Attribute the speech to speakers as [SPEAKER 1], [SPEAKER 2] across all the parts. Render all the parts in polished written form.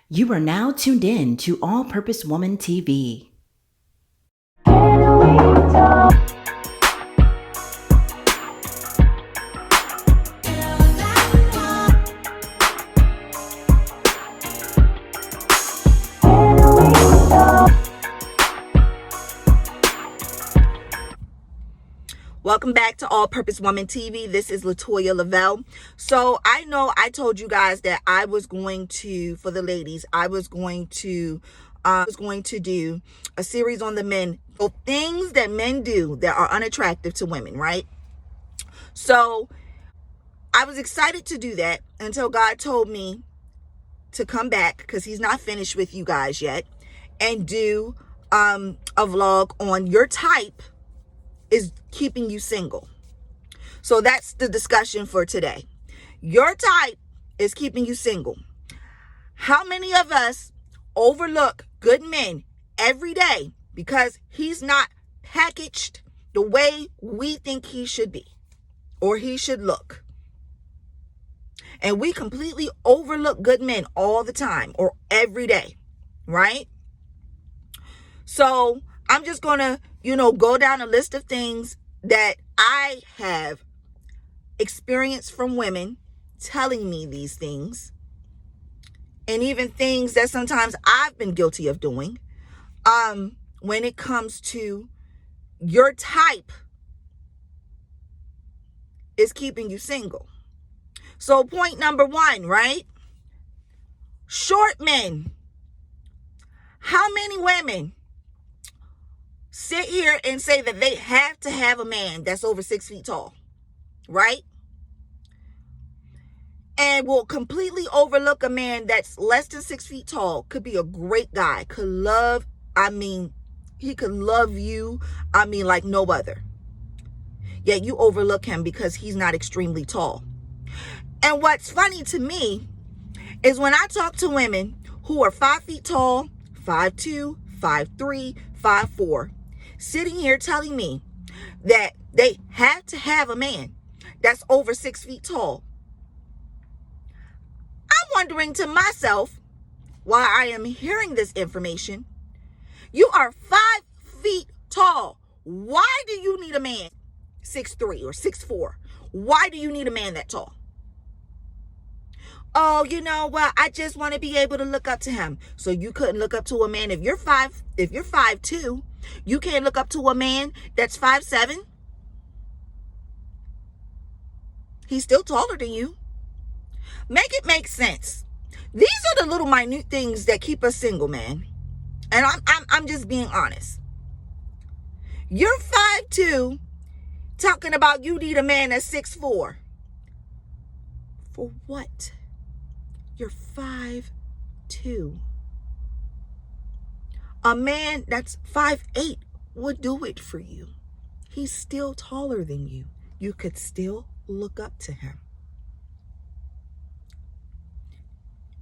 [SPEAKER 1] You are now tuned in to All Purpose Woman TV.
[SPEAKER 2] Welcome back to All Purpose Woman TV. This is Latoya Lavelle. So I know I told you guys that I was going to, for the ladies, I was going to do a series on the men. So things that men do that are unattractive to women, right? So I was excited to do that until God told me to come back, because he's not finished with you guys yet, and do a vlog on your type is keeping you single. So that's the discussion for today. Your type is keeping you single. How many of us overlook good men every day because he's not packaged the way we think he should be or he should look? And we completely overlook good men all the time or every day, right? So I'm just going to, go down a list of things that I have experienced from women telling me these things, and even things that sometimes I've been guilty of doing when it comes to your type is keeping you single. So point number one, right? Short men. How many women sit here and say that they have to have a man that's over 6 feet tall, right? And will completely overlook a man that's less than 6 feet tall. Could be a great guy, he could love you, like no other. Yet you overlook him because he's not extremely tall. And what's funny to me is when I talk to women who are 5 feet tall, 5'2", 5'3", 5'4", sitting here telling me that they have to have a man that's over 6 feet tall, I'm wondering to myself, while I am hearing this information, you are 5 feet tall. Why do you need a man 6'3" or 6'4"? Why do you need a man that tall? Oh, I just want to be able to look up to him. So you couldn't look up to a man if you're 5'2", you can't look up to a man that's 5'7"? He's still taller than you. Make it make sense. These are the little minute things that keep us single, man. And I'm just being honest. You're 5'2", talking about you need a man that's 6'4". For what? You're 5'2". A man that's 5'8" would do it for you. He's still taller than you. You could still look up to him.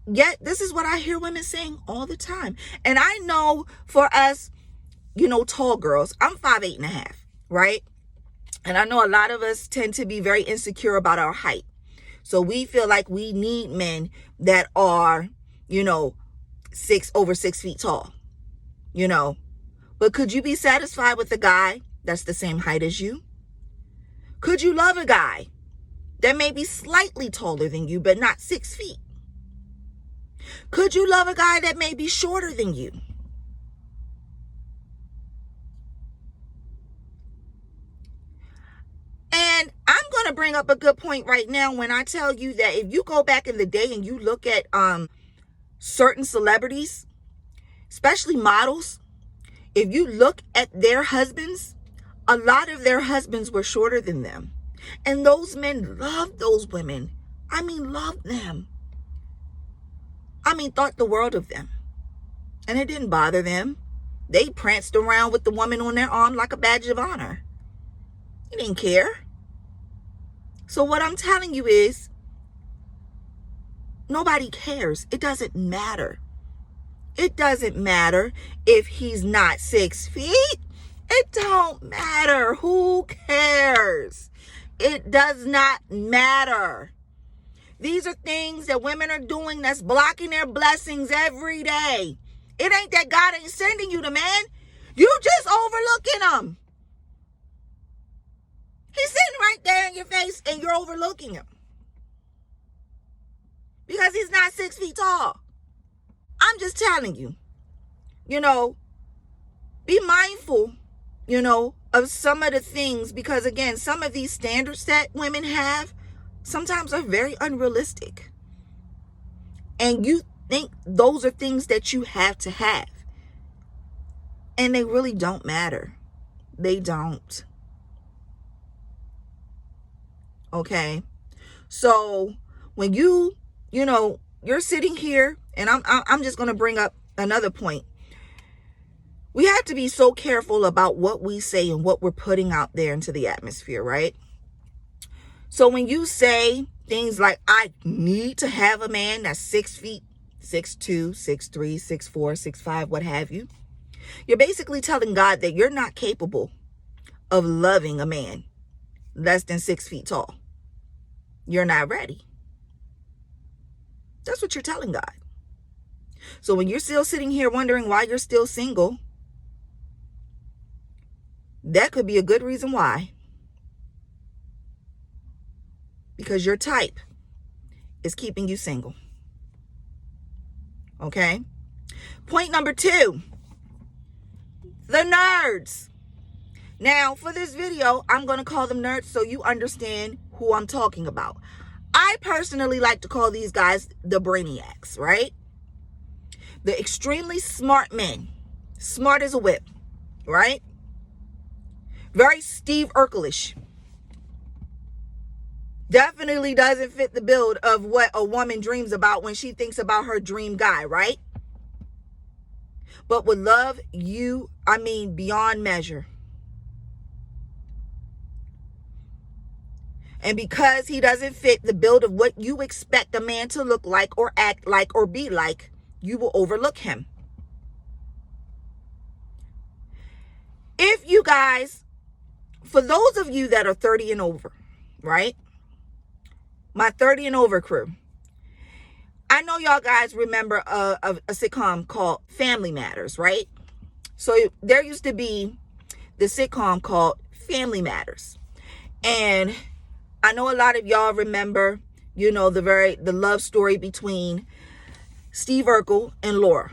[SPEAKER 2] Yet, this is what I hear women saying all the time. And I know for us, tall girls, I'm 5'8.5", right? And I know a lot of us tend to be very insecure about our height. So we feel like we need men that are, over 6 feet tall, But could you be satisfied with a guy that's the same height as you? Could you love a guy that may be slightly taller than you, but not 6 feet? Could you love a guy that may be shorter than you? And I'm going to bring up a good point right now when I tell you that if you go back in the day and you look at certain celebrities, especially models, if you look at their husbands, a lot of their husbands were shorter than them. And those men loved those women. Loved them. Thought the world of them. And it didn't bother them. They pranced around with the woman on their arm like a badge of honor. They didn't care. So what I'm telling you is, nobody cares. It doesn't matter. It doesn't matter if he's not 6 feet. It don't matter. Who cares? It does not matter. These are things that women are doing that's blocking their blessings every day. It ain't that God ain't sending you the man. You just overlooking him. He's sitting right there in your face and you're overlooking him. Because he's not 6 feet tall. I'm just telling you, be mindful, of some of the things, because again, some of these standards that women have sometimes are very unrealistic. And you think those are things that you have to have. And they really don't matter. They don't. Okay? So when you're sitting here, and I'm just going to bring up another point. We have to be so careful about what we say and what we're putting out there into the atmosphere, right? So when you say things like, I need to have a man that's 6 feet, 6'2", 6'3", 6'4", 6'5", what have you, you're basically telling God that you're not capable of loving a man less than 6 feet tall. You're not ready. That's what you're telling God. So when you're still sitting here wondering why you're still single, that could be a good reason why. Because your type is keeping you single. Okay? Point number 2. The nerds. Now, for this video, I'm going to call them nerds so you understand who I'm talking about. I personally like to call these guys the brainiacs, right? The extremely smart men. Smart as a whip, right? Very Steve Urkel-ish. Definitely doesn't fit the build of what a woman dreams about when she thinks about her dream guy, right? But would love you, beyond measure. And because he doesn't fit the build of what you expect a man to look like or act like or be like, you will overlook him. If you guys, for those of you that are 30 and over, right? My 30 and over crew. I know y'all guys remember a sitcom called Family Matters, right? So there used to be the sitcom called Family Matters. And I know a lot of y'all remember, the love story between Steve Urkel and Laura.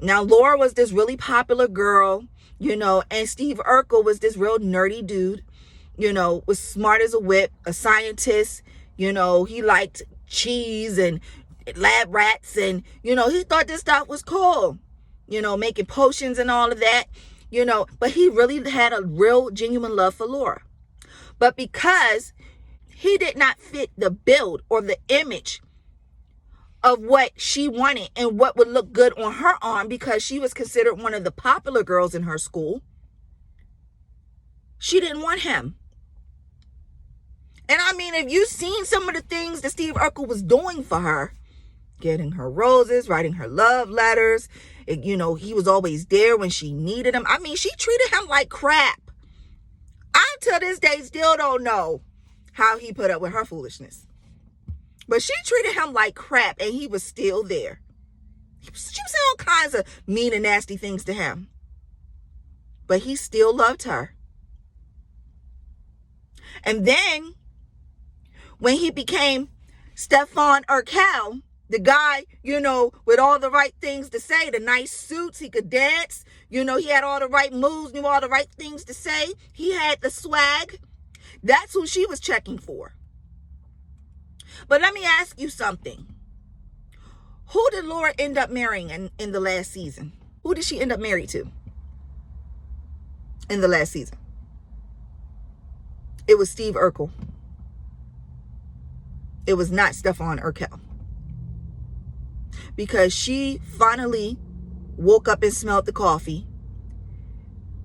[SPEAKER 2] Now, Laura was this really popular girl, and Steve Urkel was this real nerdy dude, was smart as a whip, a scientist, he liked cheese and lab rats, and, he thought this stuff was cool, making potions and all of that, but he really had a real genuine love for Laura. But because he did not fit the build or the image of what she wanted and what would look good on her arm, because she was considered one of the popular girls in her school, she didn't want him. And if you've seen some of the things that Steve Urkel was doing for her, getting her roses, writing her love letters, he was always there when she needed him. She treated him like crap. I, to this day, still don't know how he put up with her foolishness. But she treated him like crap, and he was still there. She was saying all kinds of mean and nasty things to him. But he still loved her. And then, when he became Stefan Urkel, the guy, with all the right things to say, the nice suits, he could dance, he had all the right moves, knew all the right things to say. He had the swag. That's who she was checking for. But let me ask you something. Who did Laura end up marrying in the last season? Who did she end up married to in the last season? It was Steve Urkel. It was not Stefan Urkel. Because she finally woke up and smelled the coffee.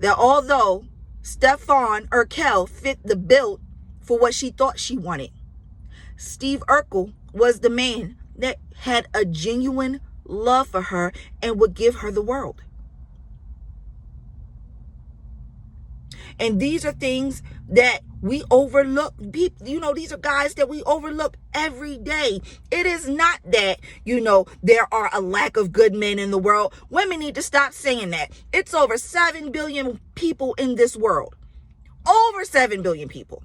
[SPEAKER 2] That although Stefan Urkel fit the bill for what she thought she wanted, Steve Urkel was the man that had a genuine love for her and would give her the world. And these are things that we overlook. People, these are guys that we overlook every day. It is not that, there are a lack of good men in the world. Women need to stop saying that. It's over 7 billion people in this world. Over 7 billion people.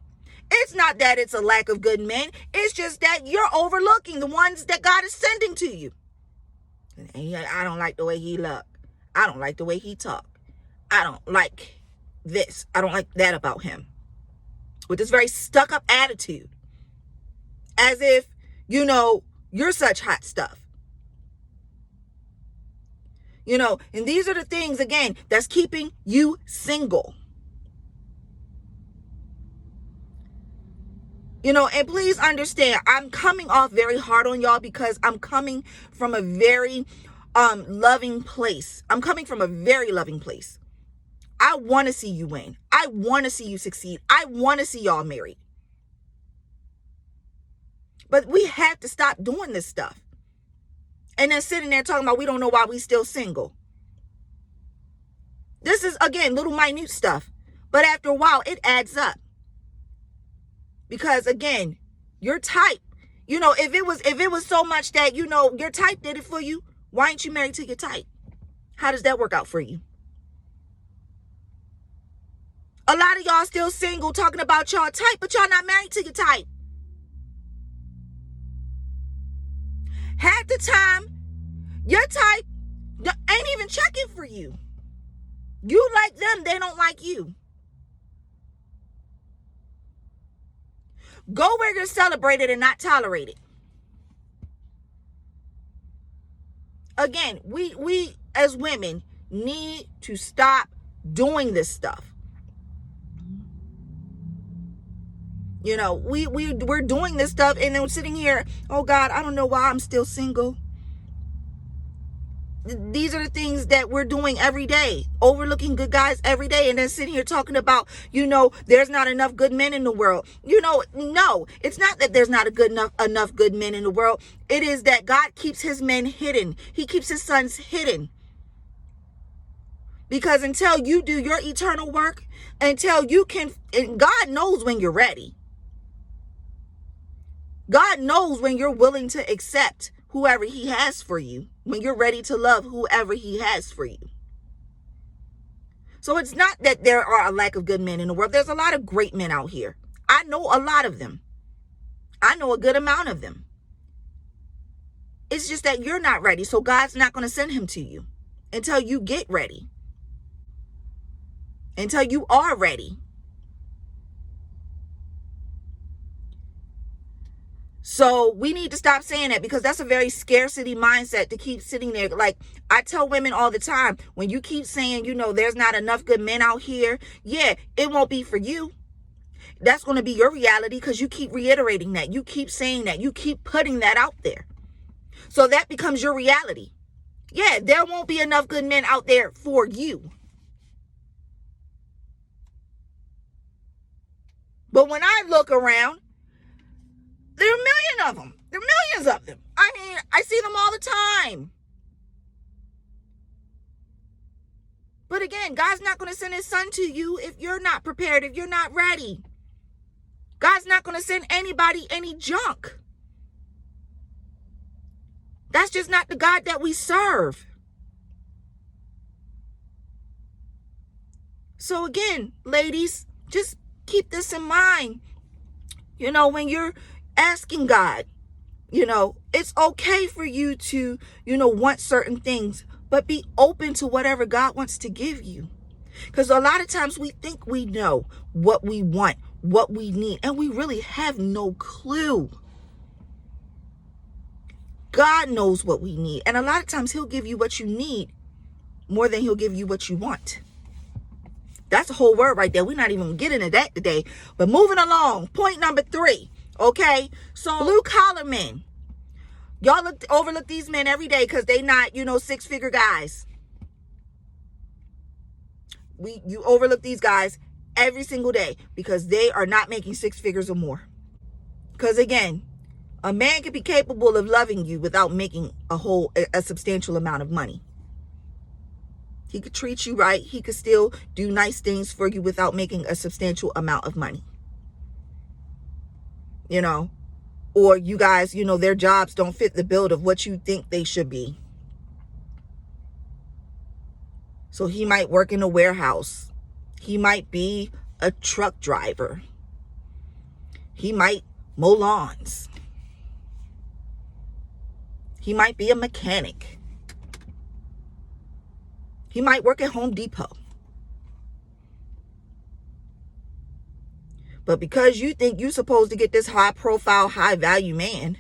[SPEAKER 2] It's not that it's a lack of good men. It's just that you're overlooking the ones that God is sending to you. And I don't like the way he look. I don't like the way he talk. I don't like this. I don't like that about him. With this very stuck up attitude. As if, you're such hot stuff. And these are the things, again, that's keeping you single. And please understand, I'm coming off very hard on y'all because I'm coming from a very loving place. I'm coming from a very loving place. I want to see you win. I want to see you succeed. I want to see y'all married. But we have to stop doing this stuff. And then sitting there talking about we don't know why we still single. This is, again, little minute stuff. But after a while, it adds up. Because again, your type, if it was so much that, your type did it for you, why ain't you married to your type? How does that work out for you? A lot of y'all still single talking about y'all type, but y'all not married to your type. Half the time, your type ain't even checking for you. You like them, they don't like you. Go where you're celebrated and not tolerated. Again, we as women need to stop doing this stuff. We're doing this stuff and then we're sitting here, oh God, I don't know why I'm still single. These are the things that we're doing every day, overlooking good guys every day, and then sitting here talking about, there's not enough good men in the world. No, it's not that there's not enough good men in the world. It is that God keeps his men hidden. He keeps his sons hidden. Because until you do your eternal work, until you can, and God knows when you're ready. God knows when you're willing to accept whoever he has for you, when you're ready to love whoever he has for you. So it's not that there are a lack of good men in the world. There's a lot of great men out here. I know a lot of them. I know a good amount of them. It's just that you're not ready. So God's not going to send him to you until you get ready. Until you are ready. So we need to stop saying that, because that's a very scarcity mindset to keep sitting there. Like I tell women all the time, when you keep saying, there's not enough good men out here. Yeah, it won't be for you. That's going to be your reality because you keep reiterating that. You keep saying that. You keep putting that out there. So that becomes your reality. Yeah, there won't be enough good men out there for you. But when I look around, there are a million of them. There are millions of them. I mean, I see them all the time. But again, God's not going to send his son to you if you're not prepared, if you're not ready. God's not going to send anybody any junk. That's just not the God that we serve. So again, ladies, just keep this in mind. When you're asking God, it's okay for you to, want certain things, but be open to whatever God wants to give you. Because a lot of times we think we know what we want, what we need, and we really have no clue. God knows what we need. And a lot of times he'll give you what you need more than he'll give you what you want. That's a whole word right there. We're not even getting into that today. But moving along, point number 3. Okay, so blue collar men, y'all overlook these men every day because they not, 6-figure guys. You overlook these guys every single day because they are not making 6 figures or more. Because again, a man can be capable of loving you without making a substantial amount of money. He could treat you right. He could still do nice things for you without making a substantial amount of money. You know, or you guys, you know, their jobs don't fit the bill of what you think they should be. So he might work in a warehouse. He might be a truck driver. He might mow lawns. He might be a mechanic. He might work at Home Depot. But because you think you're supposed to get this high profile, high value man,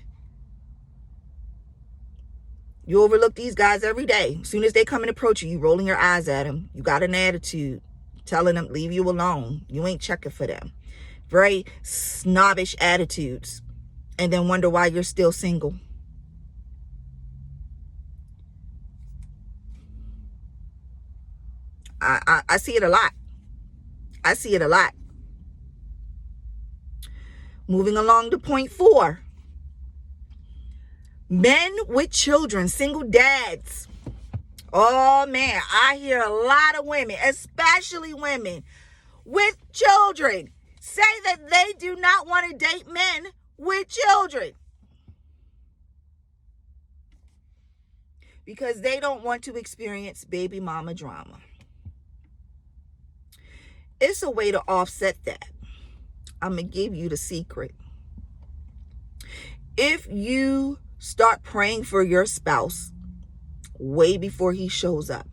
[SPEAKER 2] you overlook these guys every day. As soon as they come and approach you, you rolling your eyes at them. You got an attitude, telling them, leave you alone. You ain't checking for them. Very snobbish attitudes. And then wonder why you're still single. I see it a lot. I see it a lot. Moving along to point 4. Men with children, single dads. Oh man, I hear a lot of women, especially women with children, say that they do not want to date men with children because they don't want to experience baby mama drama. It's a way to offset that. I'm going to give you the secret. If you start praying for your spouse way before he shows up,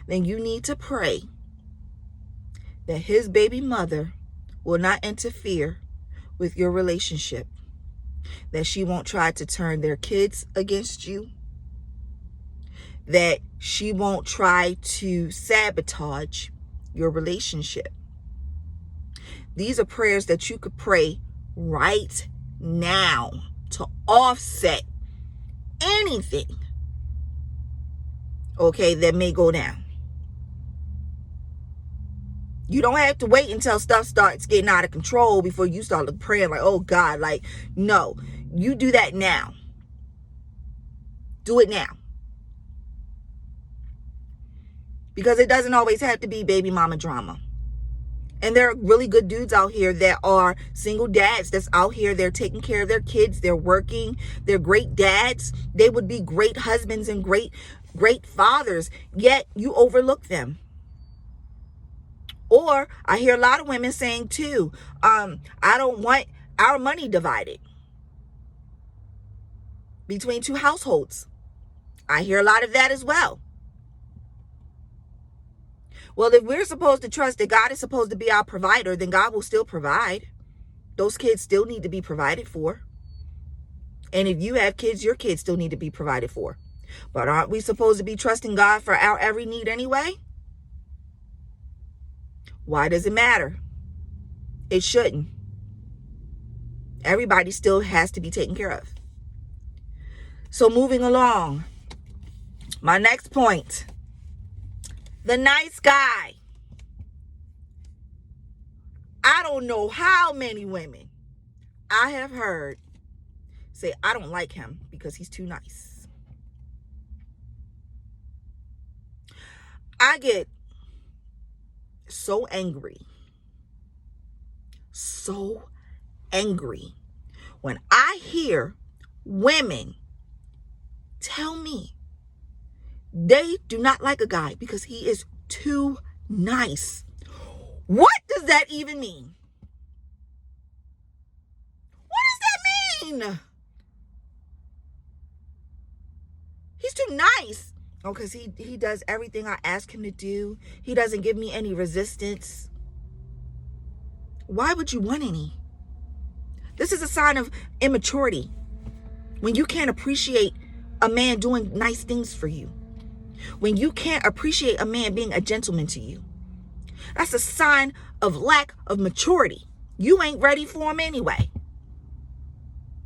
[SPEAKER 2] then you need to pray that his baby mother will not interfere with your relationship, that she won't try to turn their kids against you, that she won't try to sabotage your relationship. These are prayers that you could pray right now to offset anything, okay, that may go down. You don't have to wait until stuff starts getting out of control before you start praying like, oh God, like, no, you do that now. Do it now. Because it doesn't always have to be baby mama drama. And there are really good dudes out here that are single dads that's out here. They're taking care of their kids. They're working. They're great dads. They would be great husbands and great fathers. Yet you overlook them. Or I hear a lot of women saying too, I don't want our money divided between 2 households. I hear a lot of that as well. Well, if we're supposed to trust that God is supposed to be our provider, then God will still provide. Those kids still need to be provided for. And if you have kids, your kids still need to be provided for. But aren't we supposed to be trusting God for our every need anyway? Why does it matter? It shouldn't. Everybody still has to be taken care of. So moving along, my next point. The nice guy. I don't know how many women I have heard say, I don't like him because he's too nice. I get so angry when I hear women tell me they do not like a guy because he is too nice. What does that even mean? What does that mean? He's too nice. Oh, because he does everything I ask him to do. He doesn't give me any resistance. Why would you want any? This is a sign of immaturity. When you can't appreciate a man doing nice things for you. When you can't appreciate a man being a gentleman to you. That's a sign of lack of maturity. You ain't ready for him anyway.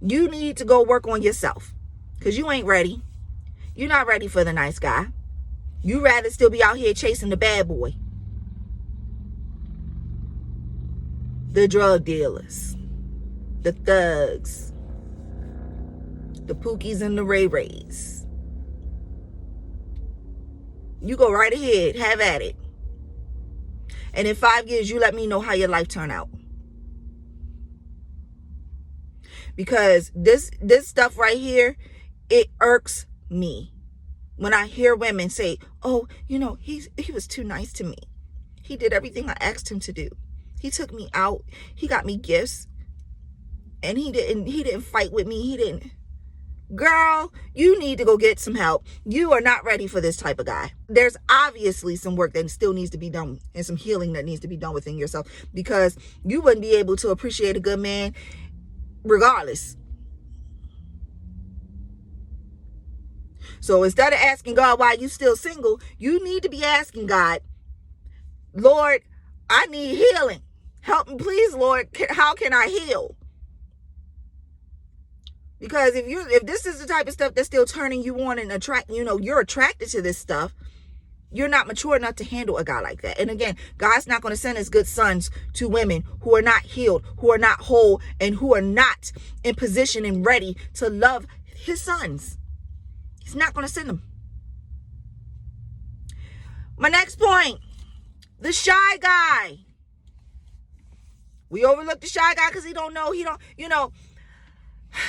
[SPEAKER 2] You need to go work on yourself. Because you ain't ready. You're not ready for the nice guy. You'd rather still be out here chasing the bad boy. The drug dealers. The thugs. The Pookies and the Ray Rays. You go right ahead, have at it. And in 5 years, you let me know how your life turned out. Because this stuff right here, it irks me. When I hear women say, oh, he was too nice to me. He did everything I asked him to do. He took me out. He got me gifts. And he didn't fight with me. He didn't. Girl, you need to go get some help. You are not ready for this type of guy. There's obviously some work that still needs to be done and some healing that needs to be done within yourself, because you wouldn't be able to appreciate a good man regardless. So instead of asking God why you still single, you need to be asking God, Lord, I need healing. Help me, please, Lord. How can I heal? Because if this is the type of stuff that's still turning you on and you're attracted to this stuff, you're not mature enough to handle a guy like that. And again, God's not going to send his good sons to women who are not healed, who are not whole, and who are not in position and ready to love his sons. He's not going to send them. My next point, the shy guy. We overlook the shy guy because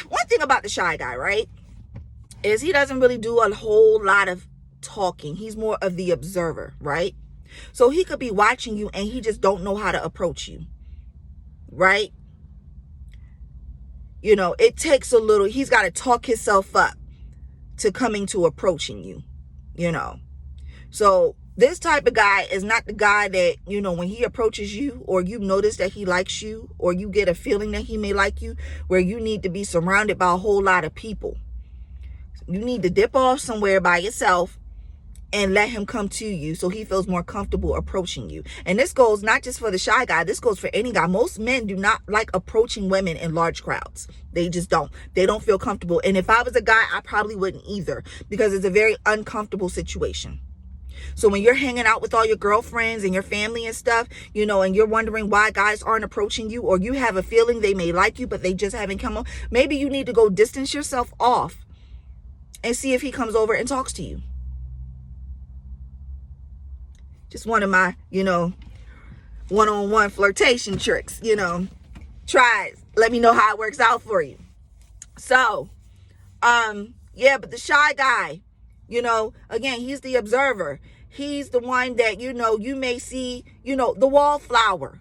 [SPEAKER 2] one thing about the shy guy, right, is he doesn't really do a whole lot of talking. He's more of the observer, right? So he could be watching you and he just don't know how to approach you, right? It takes a little, he's got to talk himself up to coming to approaching you, So this type of guy is not the guy that, when he approaches you, or you notice that he likes you, or you get a feeling that he may like you, where you need to be surrounded by a whole lot of people. You need to dip off somewhere by yourself and let him come to you so he feels more comfortable approaching you. And this goes not just for the shy guy, this goes for any guy. Most men do not like approaching women in large crowds. They just don't. They don't feel comfortable. And if I was a guy, I probably wouldn't either, because it's a very uncomfortable situation. So when you're hanging out with all your girlfriends and your family and stuff, and you're wondering why guys aren't approaching you, or you have a feeling they may like you, but they just haven't come on, maybe you need to go distance yourself off and see if he comes over and talks to you. Just one of my, one-on-one flirtation tricks, try it. Let me know how it works out for you. So, but the shy guy, again, he's the observer. He's the one that, you may see, the wallflower.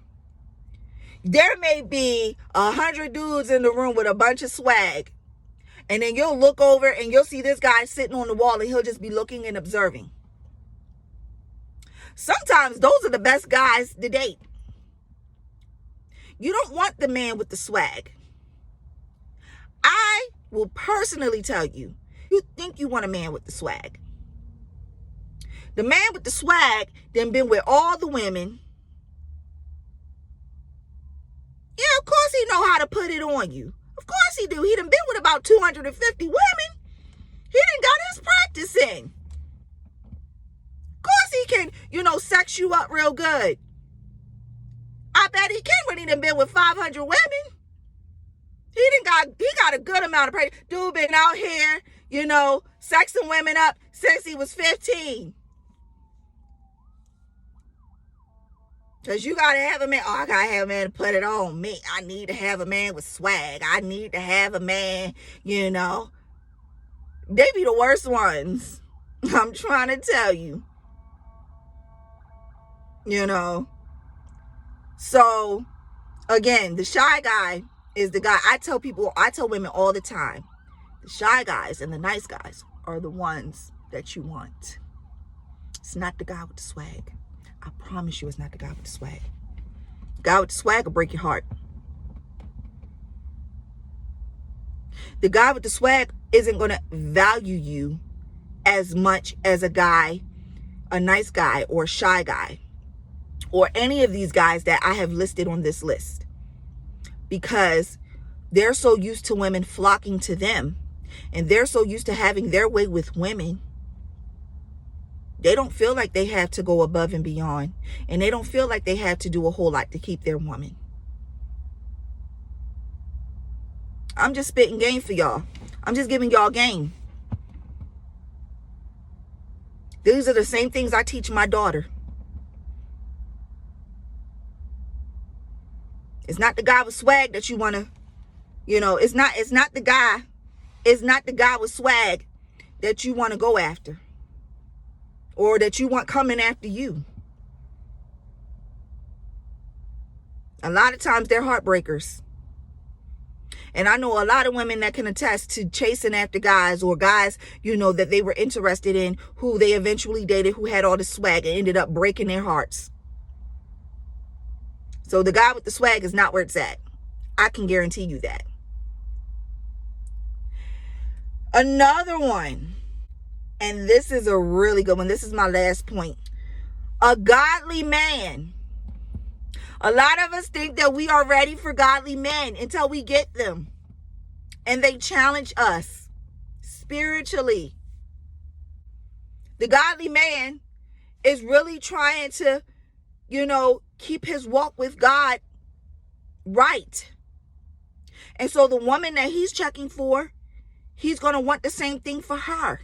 [SPEAKER 2] There may be 100 dudes in the room with a bunch of swag. And then you'll look over and you'll see this guy sitting on the wall and he'll just be looking and observing. Sometimes those are the best guys to date. You don't want the man with the swag. I will personally tell you, you think you want a man with the swag. The man with the swag then been with all the women. Yeah, of course he know how to put it on you. Of course he do. He done been with about 250 women. He done got his practice in. Of course he can, sex you up real good. I bet he can when he done been with 500 women. He got a good amount of practice. Dude been out here, sexing women up since he was 15. Because you got to have a man. Oh, I got to have a man to put it on me. I need to have a man with swag. I need to have a man, They be the worst ones. I'm trying to tell you. So, again, the shy guy is the guy. I tell women all the time, the shy guys and the nice guys are the ones that you want. It's not the guy with the swag. I promise you it's not the guy with the swag. The guy with the swag will break your heart. The guy with the swag isn't going to value you as much as a nice guy or a shy guy, or any of these guys that I have listed on this list, because they're so used to women flocking to them, and they're so used to having their way with women. They don't feel like they have to go above and beyond, and they don't feel like they have to do a whole lot to keep their woman. I'm just spitting game for y'all. I'm just giving y'all game. These are the same things I teach my daughter. It's not the guy with swag that you want to, it's not the guy with swag that you want to go after, or that you want coming after you. A lot of times they're heartbreakers. And I know a lot of women that can attest to chasing after guys, or guys, that they were interested in, who they eventually dated, who had all the swag and ended up breaking their hearts. So the guy with the swag is not where it's at. I can guarantee you that. Another one, and this is a really good one. This is my last point. A godly man. A lot of us think that we are ready for godly men until we get them. And they challenge us spiritually. The godly man is really trying to, keep his walk with God right. And so the woman that he's checking for, he's going to want the same thing for her.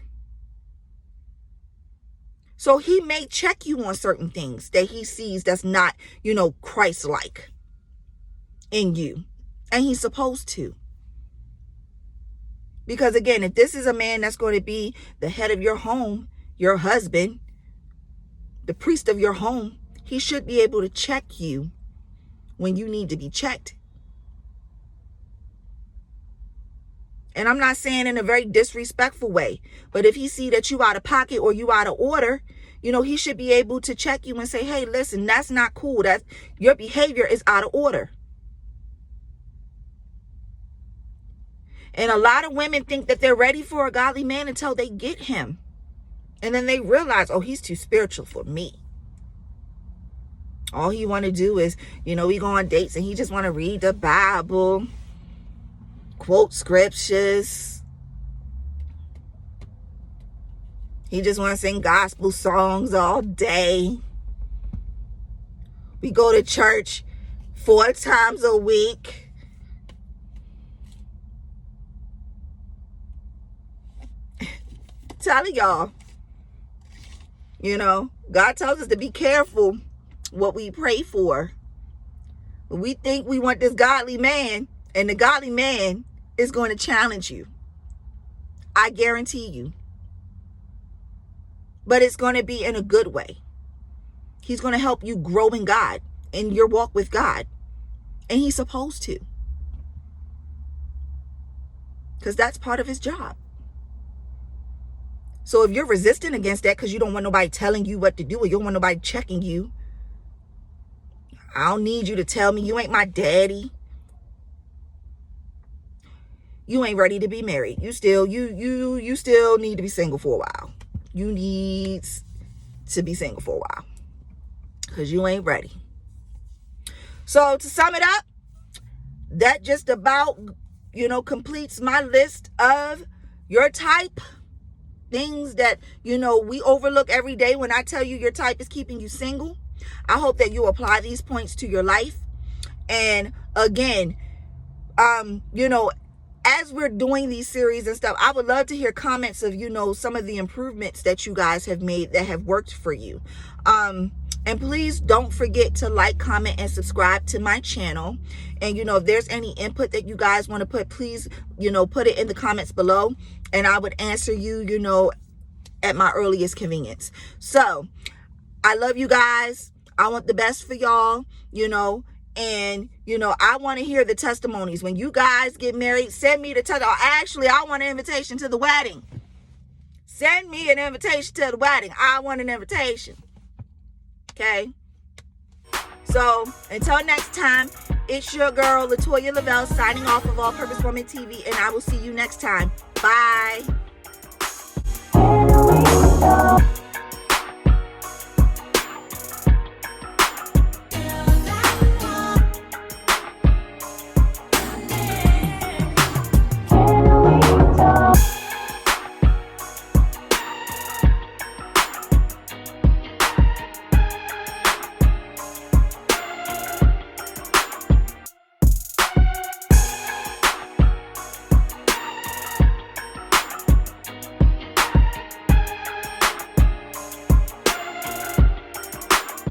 [SPEAKER 2] So he may check you on certain things that he sees that's not, Christ-like in you. And he's supposed to. Because again, if this is a man that's going to be the head of your home, your husband, the priest of your home, he should be able to check you when you need to be checked. And I'm not saying in a very disrespectful way, but if he see that you out of pocket or you out of order, he should be able to check you and say, hey, listen, that's not cool. That your behavior is out of order. And a lot of women think that they're ready for a godly man until they get him. And then they realize, oh, he's too spiritual for me. All he want to do is, we go on dates and he just want to read the Bible, quote scriptures. He just want to sing gospel songs all day. We go to church 4 times a week. Telling y'all, God tells us to be careful what we pray for. We think we want this godly man, and the godly man is going to challenge you. I guarantee you. But it's going to be in a good way. He's going to help you grow in God, in your walk with God. And he's supposed to. Because that's part of his job. So if you're resisting against that because you don't want nobody telling you what to do, or you don't want nobody checking you, I don't need you to tell me. You ain't my daddy. You ain't ready to be married. You still need to be single for a while. You need to be single for a while. Because you ain't ready. So to sum it up, that just about, completes my list of your type. Things that, we overlook every day when I tell you your type is keeping you single. I hope that you apply these points to your life. And again, as we're doing these series and stuff, I would love to hear comments of, some of the improvements that you guys have made that have worked for you. And please don't forget to like, comment, and subscribe to my channel. And, if there's any input that you guys want to put, please, put it in the comments below. And I would answer you, at my earliest convenience. So I love you guys. I want the best for y'all, and, I want to hear the testimonies. When you guys get married, send me the testimony. Actually, I want an invitation to the wedding. Send me an invitation to the wedding. I want an invitation. Okay? So, until next time, it's your girl, Latoya Lavelle, signing off of All Purpose Woman TV, and I will see you next time. Bye.